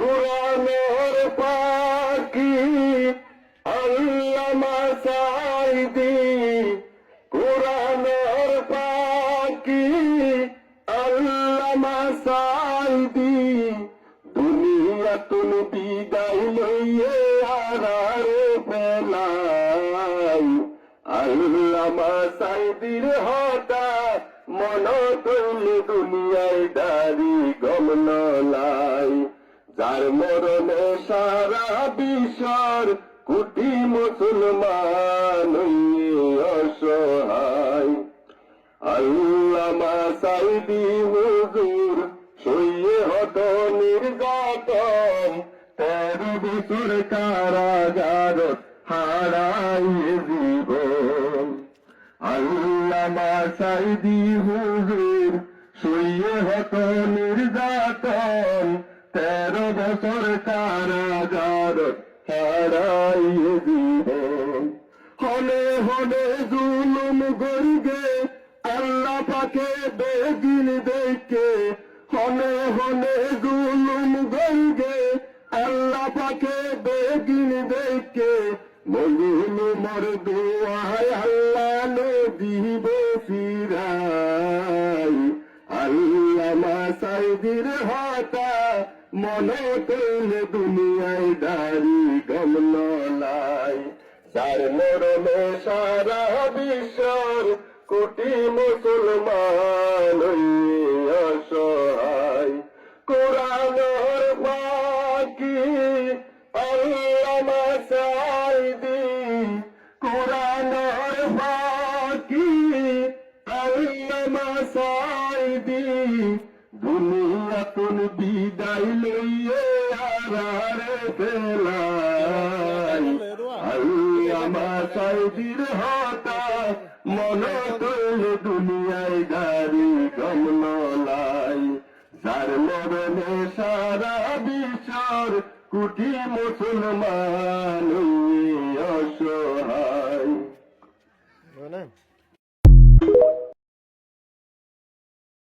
কুরআনের পাখি আল্লামা সাঈদী, কুরআনের পাখি আল্লামা সাঈদী, দুনিয়া তুল বিদায় লইয়ে আরারে পেলাই। আল্লামা সাঈদীর হঠাৎ মন তৈল দুনিয়ায় দাড়ি গমন লাই। যার মরণে সারা বিশ্বর কোটি মুসলমান অসহায়। আল্লামা সাঈদী হুজুর সইয়ে হত নির্যাতন, 13 বছর কারাগার হারাইয়ে জীবন। আল্লামা সাঈদী হুজুর সইয়ে হত নির্যাতন, 13 বছর কারাগার হারাইয়ে জীবন। হলে হলে জুলুম গরিবে আল্লাহ পাকে বেদিন দেখে, হলে হলে জুলুম গরিবে আল্লাহ পাকে বেদিন দেখে, মজলুমর দোয়ায় আল্লাহ নদীব ফিরাই। আল্লামা সাঈদীর হতা মন তৈল দুনিয়ায় দাড়ি গমন লাই। যার মরণে সারা বিশ্বর কোটি মুসলমান অসহায়। কুরআনের পাখি আল্লামা সাঈদী, কুরআনের পাখি আল্লামা সাঈদী, দুনিয়া তুল বিদায় লইয়ে আরারে পেলাই। আল্লামা সাঈদীর হঠাৎ মন তৈল দুনিয়ায় দাড়ি গমন লাই। যার মরণে সারা বিশ্বর কোটি মুসলমান